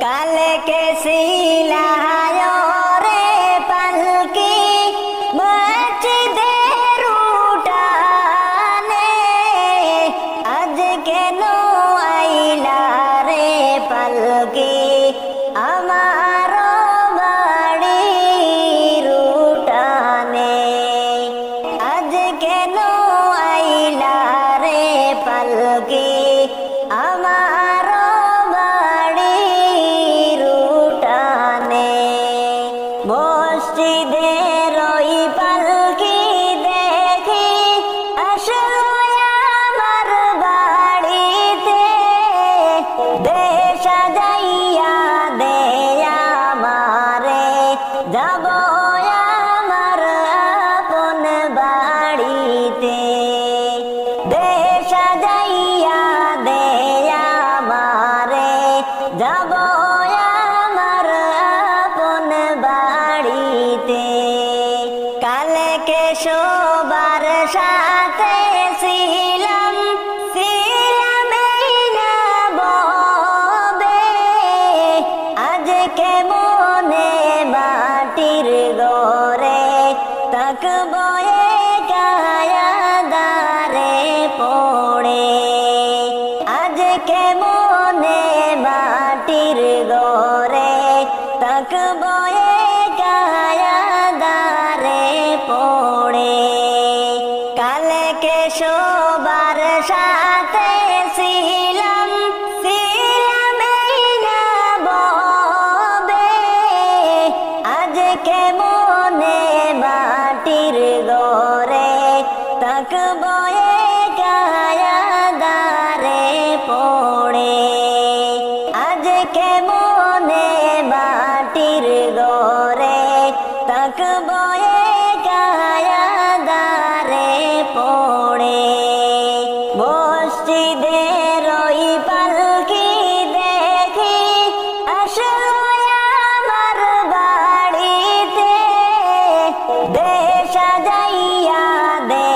কালে কে সিলায় রে পালকি মসজিদের উঠানে, আজ কেন আইলা রে পালকি আমার বাড়ির উঠানে, আজ কেন আইলা রে পালকি আমার বাড়ির উঠানে। মসজিদের ওই পালকি দেখি আসলো আমার বাড়িতে, দে সাজাইয়া দে আমারে, যাব আমার আপন বাড়িতে, দে সাজাইয়া দে আমারে, যাব আমার আপন বাড়িতে। কালে কে সবার সাথে ছিলাম এই না ববে, আজকে মনে মাটির ঘরে থাকবো একা দারে পড়ে, আজকে মনে মাটির ঘরে থাকবো একা দারে পড়ে। কালে কে সবার সাথে ছিলাম এই না ববে, আজকে মনে মাটির ঘরে থাকবো একা দারে পড়ে, আজকে মনে মাটির ঘরে থাকবো একা দারে পড়ে। মসজিদের ওই পালকি দেখি আসলো আমার বাড়িতে, দে সাজাইয়া দে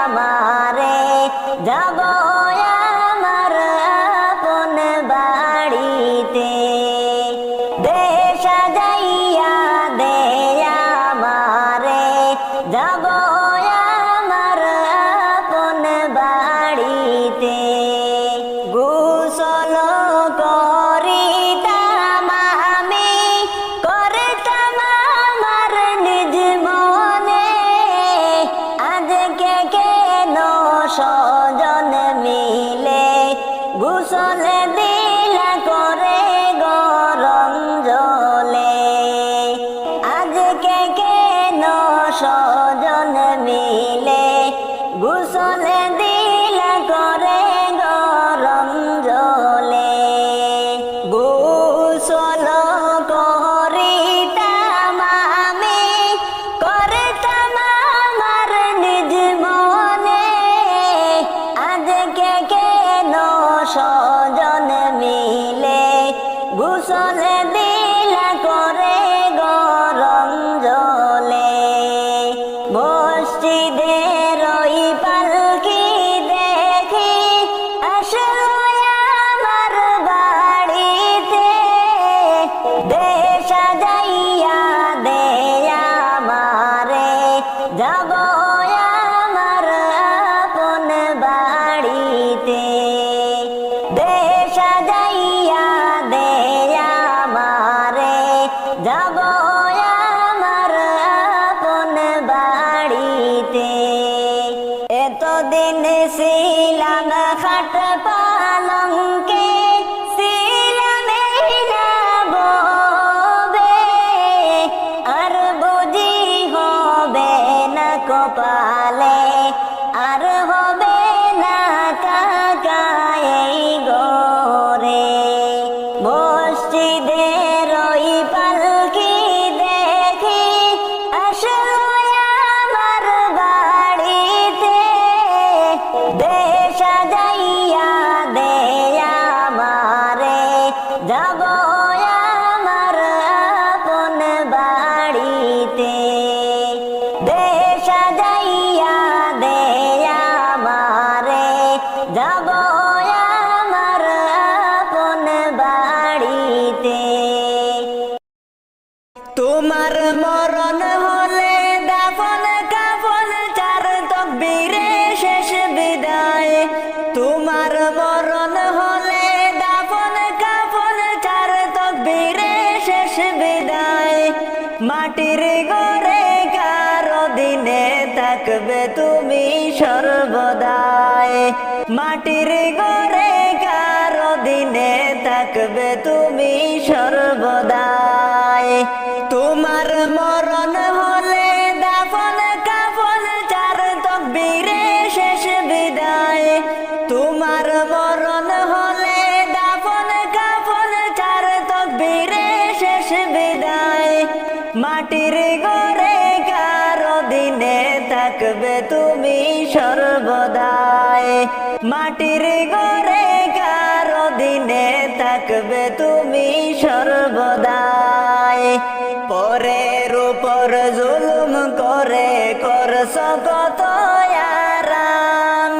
আমারে, যাব আমার আপন বাড়িতে, দে সাজাইয়া দে আমারে, যাব আমার আপন বাড়িতে। গোসল করিতাম আমি, করতাম আমার নিজ মনে, আজকে কেন সজন মিলে গোসল দিলা করে গরম জলে, আজকে কেন সজন মিলে গোসল দিলা করে গরম জলে। গোসল করিতাম আমি, করতাম আমার নিজ মনে, আজকে কেন সজন মিলে গোসল দিলা করে গরম জলে। মসজিদের ওই পালকি দেখি আসলো আমার বাড়িতে, দে সাজাইয়া দে আমারে, যাব আমার আপন বাড়িতে, দে সাজাইয়া দে আমারে, যাব আমার আপন বাড়িতে। এতদিন ছিলাম খাট পালঙ্কে, ছিলাম এই না ববে, আর বুঝি হবে না কপালে, আর হবে না কাকা এই ঘরে। মসজিদের ওই পালকি দেখি আসলো আমার বাড়িতে, দে সাজাইয়া দে আমারে, যাব আমার আপন বাড়িতে, দে সাজাইয়া দে আমারে, যাব আমার আপন বাড়িতে। তোমার মরণ হলে দাফন কাফন চার তকবীরে শেষ বিদায়। তোমার মরণ হলে দাফন কাফন চার তকবীরে শেষ বিদায়। মাটির ঘরে কারো দিনে থাকবে তুমি সর্বদাই। মাটির ঘরে কারো দিনে থাকবে তুমি সর্বদাই। তোমার মরণ হলে দাফন কাফন চার তকবীরে শেষ বিদায়। তোমার মরণ হলে দাফন কাফন চার তকবীরে শেষ বিদায়। মাটির ঘরে কারো দিনে থাকবে তুমি সর্বদাই। মাটির ঘরে কারো দিনে থাকবে তুমি সর্বদাই। পরের উপর জুলুম করে করছ কত আরাম,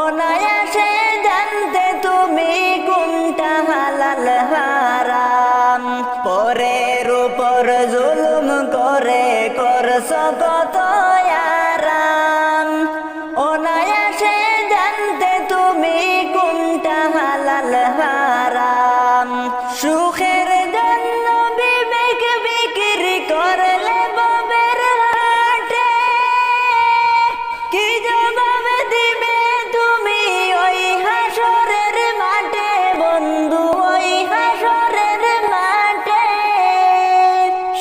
অনায়াসে জানতে তুমি কোনটা হালাল হারাম। পরের উপর জুলুম করে করছ কত আরাম, অনায়াসে জানতে তুমি কোনটা হালাল হারাম। সুখের জন্য বিবেক বিক্রি করলে ববের হাটে, কি জবাব দিবে তুমি ওই হাসরের মাঠে বন্ধু, ওই হাসরের মাঠে।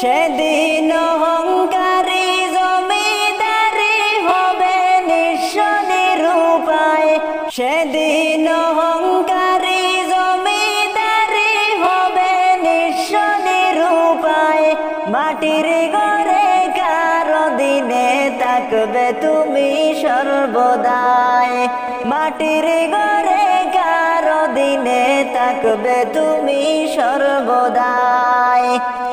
সেদিন অহংকারী জমিদারি হবে নিঃস্ব নিরুপায়। সেদিন অহংকারী জমিদারি হবে নিঃস্ব নিরুপায়। মাটির ঘরে কারো দিনে থাকবে তুমি সর্বদাই। মাটির ঘরে কারো দিনে থাকবে তুমি সর্বদাই।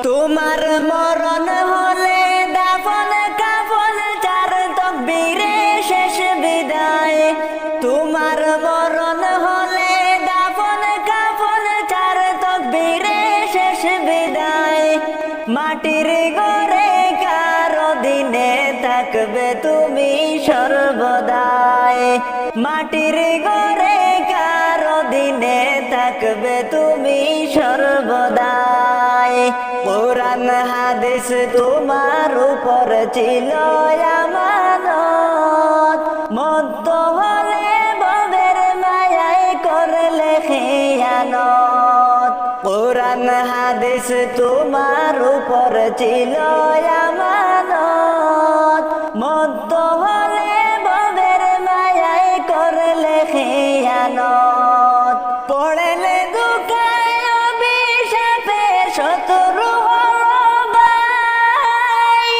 তোমার মরণ হলে দাফন কাফন চার তকবীরে শেষ বিদায়। তোমার মরণ হলে দাফন কাফন চার তকবীরে শেষ বিদায়। মাটির ঘরে কারো দিনে থাকবে তুমি সর্বদাই। মাটির ঘরে কারো দিনে থাকবে তুমি সর্বদাই। কোরআন হাদিস তোমার উপর ছিল আমানত, মত্ত হলে ববের মায়ায় করলে খিয়ানত। কোরআন হাদিস তোমার উপর ছিল আমানত, মত্ত হলে ববের মায়ায় করলে খিয়ানত। পড়লে দুঃখায় অভিশাপে শত্রু হলো ভাই,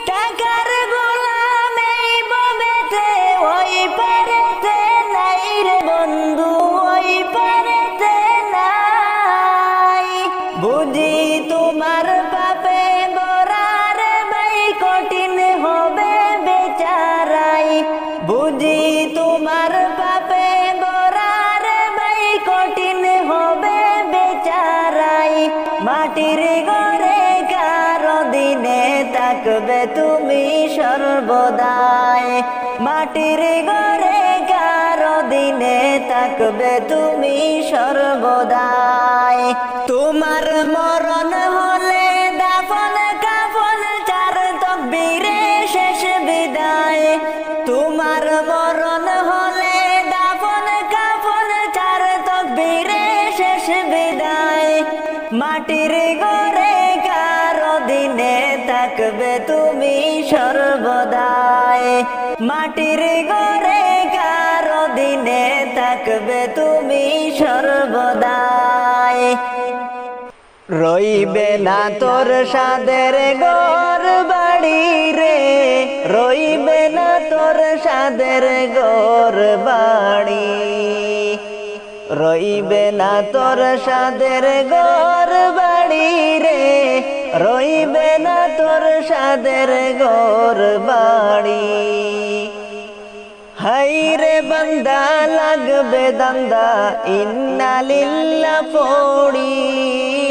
টাকার গোলাম এই ববেতে ওই পারেতে নাই রে বন্ধু, ওই পারেতে নাই। বুঝি তোমার পাপে বরার ভাই কঠিন হবে বেচারাই। বুঝি তোমার পাপে বরার ভাই কঠিন হবে বেচারাই। মাটির ঘরে কারো দিনে থাকবে তুমি সর্বদাই। মাটির ঘরে কারো দিনে থাকবে তুমি সর্বদাই। তোমার মরণ হলে দাফন কাফন চার তকবীরে শেষ বিদায়। তোমার মরণ হলে দাফন কাফন চার তকবীরে শেষ বিদায়। মাটির ঘরে কারো দিনে থাকবে তুমি সর্বদাই। মাটির ঘরে কারো দিনে থাকবে তুমি সর্বদাই। রইবে না তোর সাদের ঘর বাড়ি রে, রইবে না তোর সাদের ঘর বাড়ি। রইবে না তোর সাদের ঘর বাড়ি রে, রইবে না তোর সাদের ঘর বাড়ি। হাই রে বান্দা লাগবে দান্দা ইন্না লিল্লাহ পড়ি।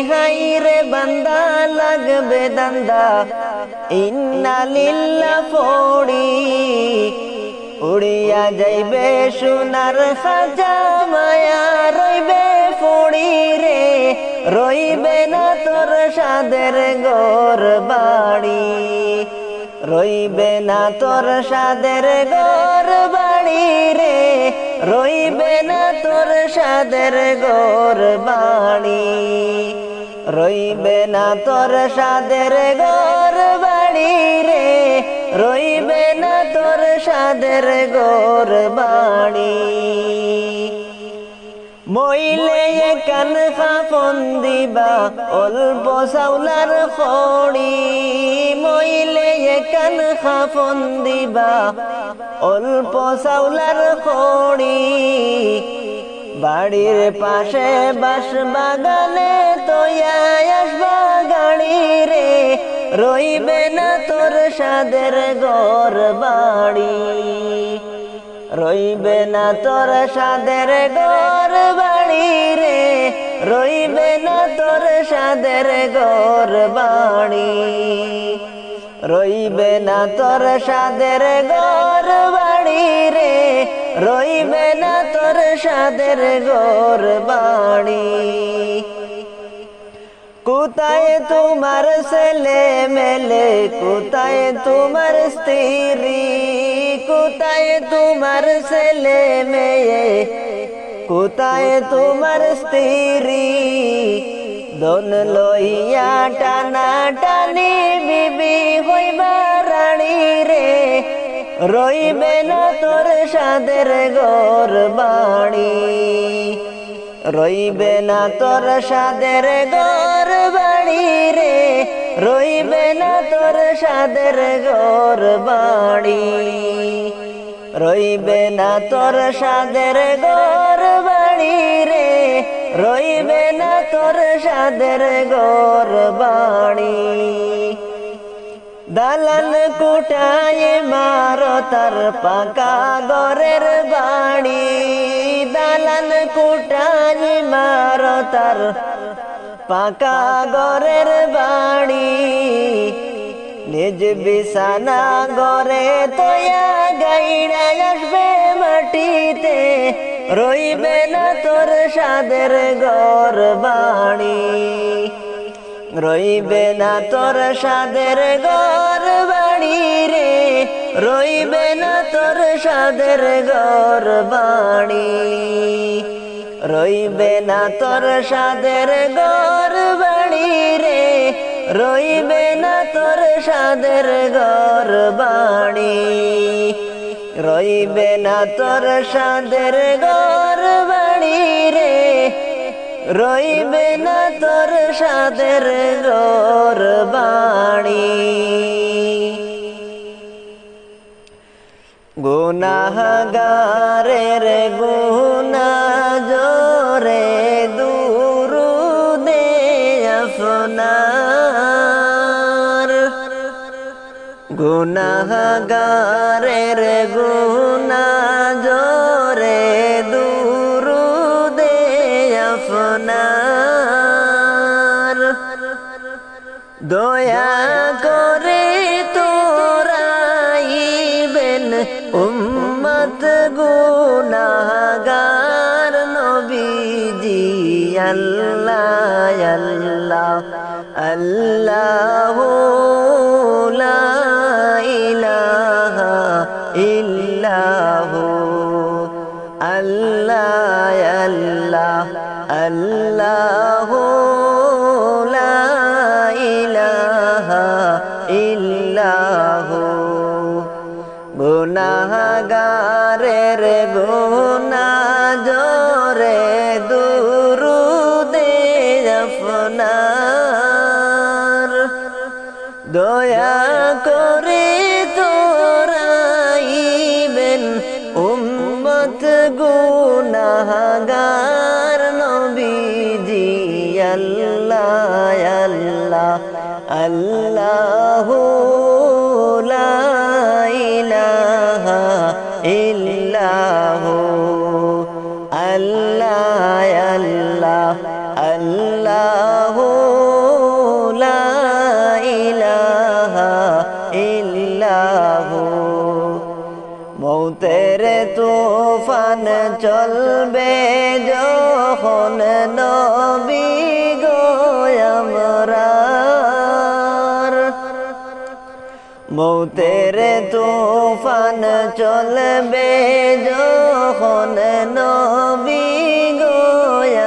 হাই রে বান্দা লাগবে দান্দা ইন্না লিল্লাহ পড়ি উড়িয়া যাইবে সোনার খাজা মায়া রইবে পড়ি রে রইবে না তোর সাদের ঘর বাড়ি রইবে না তোর সাদের ঘর বাড়ি রে রইবে না তোর সাদের ঘর বাড়ি রইবে না তোর সাদের ঘর বাড়ি রে রইবে না তোর সাদের ঘর বাড়ি মইলে কান খাফন দিবা অল্প চাউলার খড়ি মইলে কান খাফন দিবা অল্প চাউলার খড়ি বাড়ির পাশে বাস বাগানে তোয়া আসবা গাড়ি রে রইবে না তোর সাদের ঘর বাড়ি রইবে না তোর সাদের ঘর বাড়ি রে রইবে না তোর সাদের ঘর বাড়ি রইবে না তোর সাদের ঘর বাড়ি রে রইবে না তোর সাদের ঘর বাড়ি কোথায় তোমার ছেলে মেলে কোথায় তোমার স্ত্রী কোথায় তোমার ছেলে মেয়ে কোথায় তোমার স্ত্রী দোন লইয়া টানা টানি বিবি হইবা রানী রে রইবে না তোর সাদের ঘর বাড়ি রইবে না তোর সাদের ঘর বাড়ি রে রইবে না তোর সাদের ঘর বাড়ি রইবে না তোর সাদের ঘর বাড়ি রে রইবে না তোর সাদের ঘর বাড়ি দালান কোটায় মারো তার পাকা ঘরের বাড়ি দালান কোটায় মারো তার পাকা ঘরের বাড়ি নিজ বিছানা ঘরে তোয়া গাইড়া আসবে মাটিতে রইবে না তোর সাদের ঘর বাড়ি রইবে না তোর সাদের ঘর বাড়ি রে রইবে না তোর সাদের ঘর বাড়ি রইবে না তোর সাদের ঘর বাড়ি রে রইবে না তোর সাদের ঘর বাড়ি রইবে না তোর সাদের ঘর বাড়ি রে রইবে না তোর সাদের ঘর বাড়ি গুনাহগারের গুনাহ জোরে দুরুদে আপনার গুনাহগারের গুনাহ জোরে দুরুদে আপনার দয়া করে তোরাইবেন উম্মত গুনাহগার নবীজি আল্লাহ আল্লাহ আল্লাহু লা ইলাহা ইল্লাহু আল্লাহ আল্লাহ আল্লাহু লা ইলাহা ইল্লাহু গুনাহগারের গুনাহ জোরে দুরুদে আপনার দয়া করে তোরাইবেন উম্মত গুনাহগার নবীজি আল্লাহ আল্লাহ আল্লাহু লা ইলাহা ইল্লাহু আল্লাহ আল্লাহ আল্লাহু তুফান চলবে যখন নবী গো আমরার মৌতের তুফান চলবে যখন নবী গো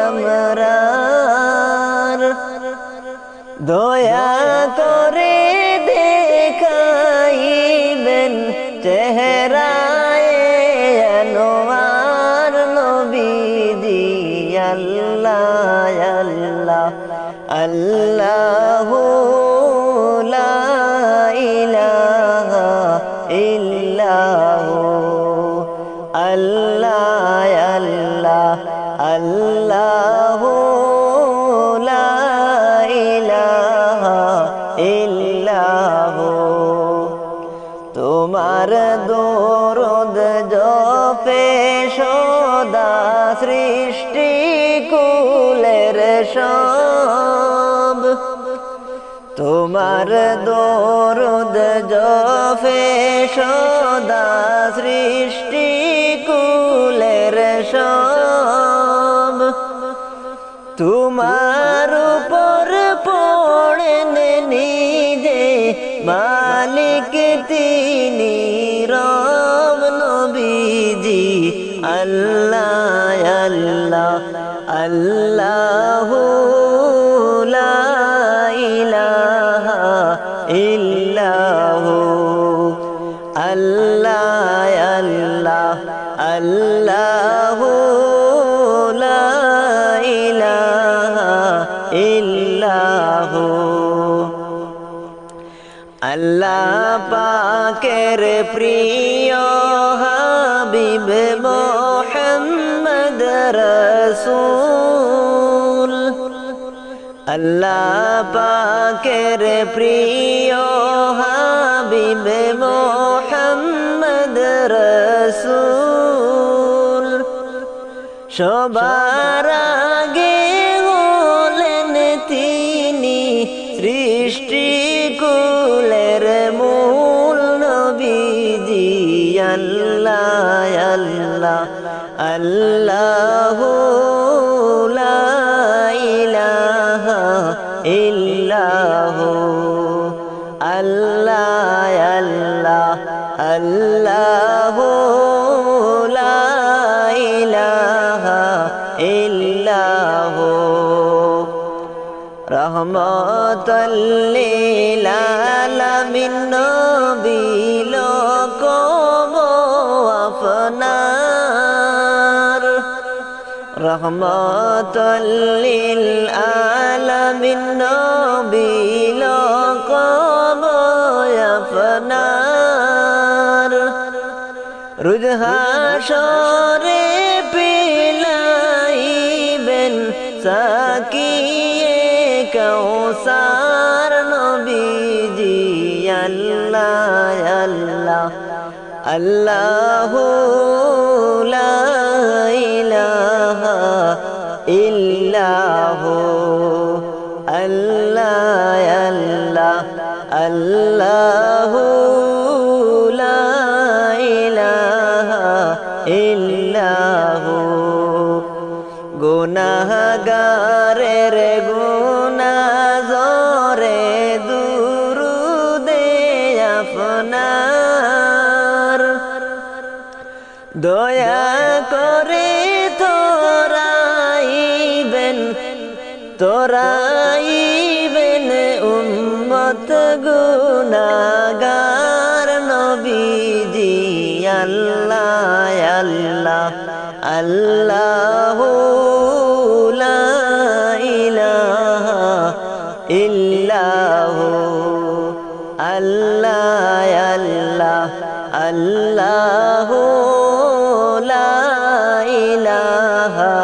আমরার দয়া করে দেখাইবেন চেহারায় আনোয়ার নবীজি আল্লাহ আল্লাহ আল্লাহু লা ইলাহা ইল্লাহু আল্লাহ আল্লাহ আল্লাহু লা ইলাহা ইল্লাহু তোমার দরুদ জপে সদা সৃষ্টি কুলের সব তোমার দরুদ জপে সদা সৃষ্টি কুলের সব তোমার উপর পড়েন নিজে মালিক তিনি রব নবীজি আল্লাহ আল্লাহ আল্লাহু লা ইলাহা ইল্লাহু আল্লাহ আল্লাহ আল্লাহু লা ইলাহা ইল্লাহু আল্লাহ পাকের প্রিয় হাবিব মুহাম্মদ রাসূল আল্লাহ পাকের প্রিয় হাবিব মুহাম্মদ রাসূল সবার আগে হলেন তিনি সৃষ্টি কুলের মূল নবীজি আল্লাহ আল্লাহ আল্লাহু লা ইলাহা ইল্লাহু আল্লাহ আল্লাহ আল্লাহু লা ইলাহা ইল্লাহু রহমাতাল লিল আলামিন নবী লোকম আপনার রহমাতাল লিল আলামিন নবী লোকম আপনার রোজ হাশরে পিলাইবেন সাকিয়ে কৌসার নবীজি আল্লাহ আল্লাহ আল্লাহু লা ইলাহা ইল্লাহু আল্লাহ আল্লাহ আল্লাহু লা ইলাহা ইল্লাহু গুনাহগারের গুনাহজরে দুরুদে আপনার দয়া করে তোরাইবেন উম্মত গুনাহগার নবীজি আল্লাহ আল্লাহ আল্লাহু লা ইলাহা ইল্লাহু আল্লাহ আল্লাহ আল্লাহু লা ইলাহা